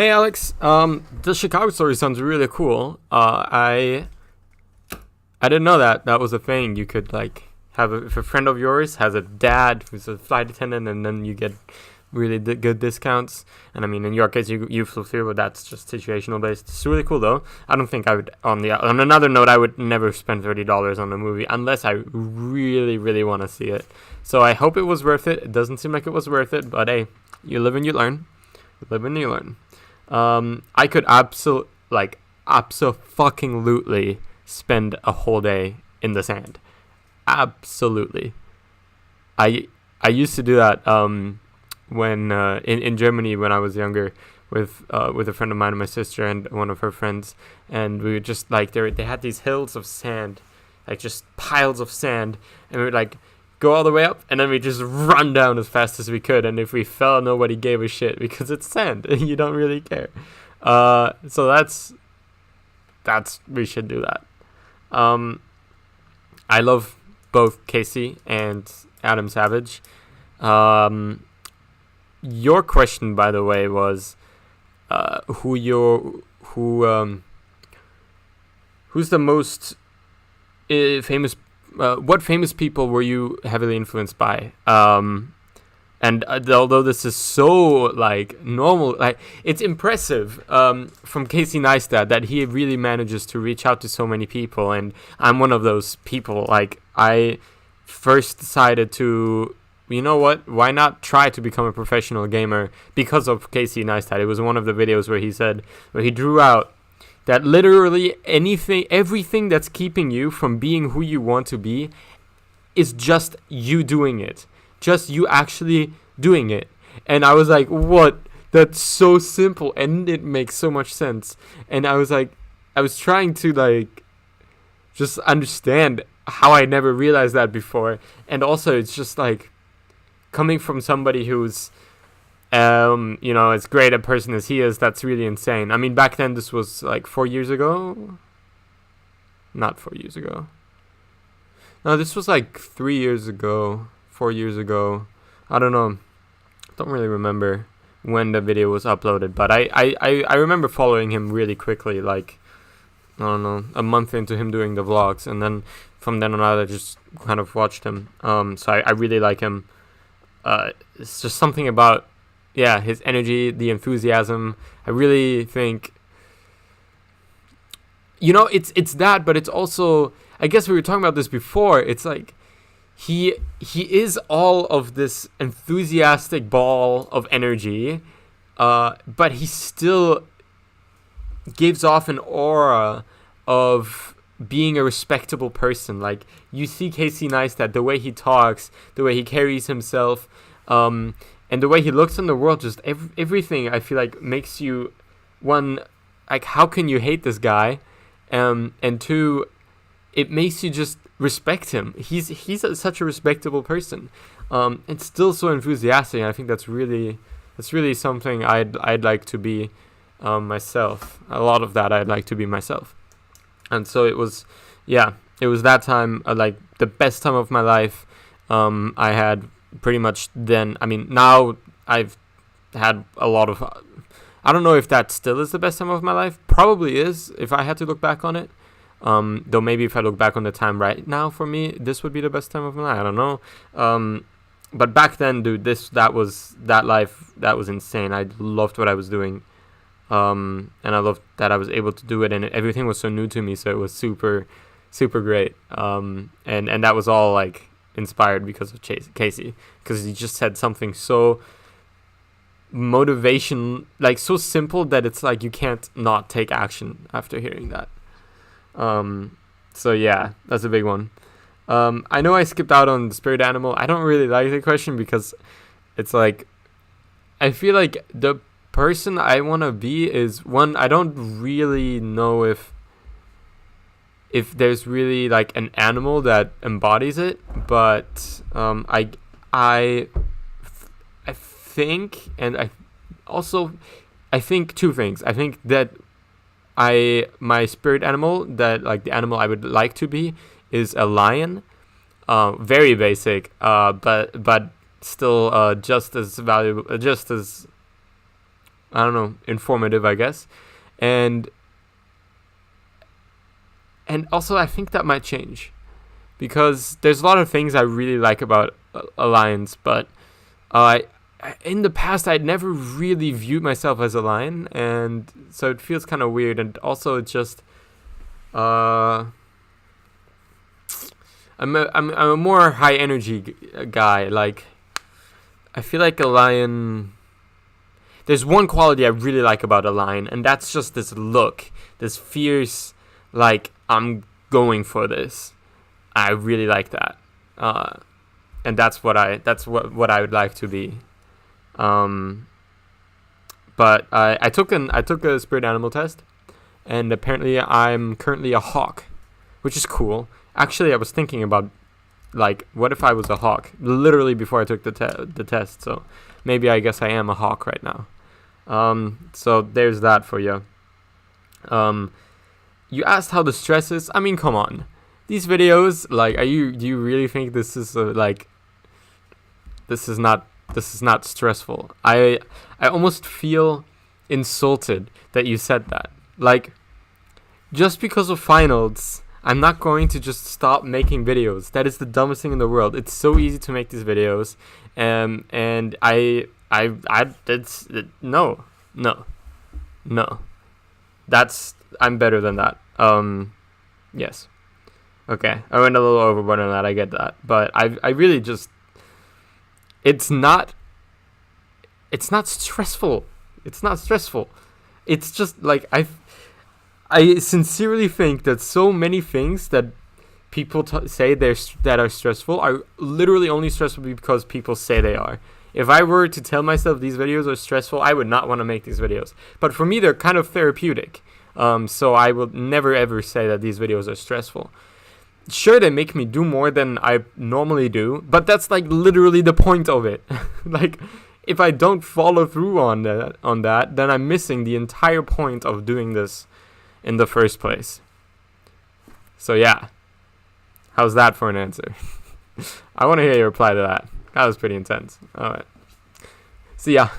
Hey Alex, the Chicago story sounds really cool. I didn't know that was a thing. You could like have if a friend of yours has a dad who's a flight attendant, and then you get really good discounts. And I mean, in your case, you flew through, but that's just situational based. It's really cool though. I don't think I would. On another note, I would never spend $30 on a movie unless I really want to see it. So I hope it was worth it. It doesn't seem like it was worth it, but hey, you live and you learn. You live and you learn. I could absolutely spend a whole day in the sand. Absolutely. I used to do that when in Germany when I was younger with a friend of mine and my sister and one of her friends, and we would just like they had these hills of sand, like just piles of sand, and we would like go all the way up, and then we just run down as fast as we could, and if we fell, nobody gave a shit because it's sand and you don't really care. So that's we should do that. I love both Casey and Adam Savage. Your question, by the way, was who's the most famous. What famous people were you heavily influenced by? And although this is so like normal, like it's impressive from Casey Neistat that he really manages to reach out to so many people, and I'm one of those people. Like I first decided to, you know what? Why not try to become a professional gamer because of Casey Neistat? It was one of the videos where he drew out that literally everything that's keeping you from being who you want to be is just you doing it. Just you actually doing it. And I was like, what? That's so simple. And it makes so much sense. And I was like, I was trying to like just understand how I never realized that before. And also it's just like coming from somebody who's as great a person as he is, that's really insane. I mean, back then, this was like 4 years ago. Not 4 years ago. No, this was like 3 years ago, 4 years ago. I don't know. Don't really remember when the video was uploaded, but I remember following him really quickly, like, I don't know, a month into him doing the vlogs, and then from then on out, I just kind of watched him. So I really like him. It's just something about his energy, the enthusiasm. I really think, it's that, but it's also, I guess we were talking about this before. It's like he is all of this enthusiastic ball of energy, but he still gives off an aura of being a respectable person. Like you see Casey Neistat, the way he talks, the way he carries himself, and the way he looks in the world, just everything I feel like makes you, one, like how can you hate this guy, and two, it makes you just respect him. He's such a respectable person, and still so enthusiastic. And I think that's really something I'd like to be myself. A lot of that I'd like to be myself. And so it was that time, like the best time of my life. I had pretty much then. I mean, now I've had a lot of, I don't know if that still is the best time of my life. Probably is, if I had to look back on it. Though maybe if I look back on the time right now, for me, this would be the best time of my life. I don't know. But back then, dude, that life was insane. I loved what I was doing. And I loved that I was able to do it, and everything was so new to me, so it was super, super great. And that was all like inspired because of Casey, because he just said something so motivation, like so simple that it's like you can't not take action after hearing that. So yeah, that's a big one. I know I skipped out on the spirit animal. I don't really like the question because it's like, I feel like the person I want to be is one, I don't really know if there's really like an animal that embodies it, but I think, and I think two things. I think that my spirit animal, that like the animal I would like to be, is a lion. Very basic, but still just as valuable, just as I don't know, informative, I guess. And also I think that might change, because there's a lot of things I really like about a lions, but in the past I'd never really viewed myself as a lion, and so it feels kind of weird. And also it's just I'm a more high energy guy. Like, I feel like a lion, there's one quality I really like about a lion, and that's just this look, this fierce, like, I'm going for this. I really like that, and that's what I would like to be. But I took a spirit animal test, and apparently I'm currently a hawk, which is cool. Actually, I was thinking about, like, what if I was a hawk? Literally before I took the test. So maybe I guess I am a hawk right now. So there's that for you. You asked how the stress is. I mean, come on. These videos, like, do you really think this is this is not stressful? I almost feel insulted that you said that. Like, just because of finals, I'm not going to just stop making videos. That is the dumbest thing in the world. It's so easy to make these videos, and no. I'm better than that. Yes. Okay, I went a little overboard on that. I get that, but I really just, it's not stressful. It's not stressful. It's just like I sincerely think that so many things that people say that are stressful are literally only stressful because people say they are. If I were to tell myself these videos are stressful, I would not want to make these videos. But for me, they're kind of therapeutic. So I will never ever say that these videos are stressful. Sure, they make me do more than I normally do, but that's like literally the point of it. Like, if I don't follow through on that, then I'm missing the entire point of doing this in the first place. So yeah, how's that for an answer? I want to hear your reply to that. That was pretty intense. All right. See ya.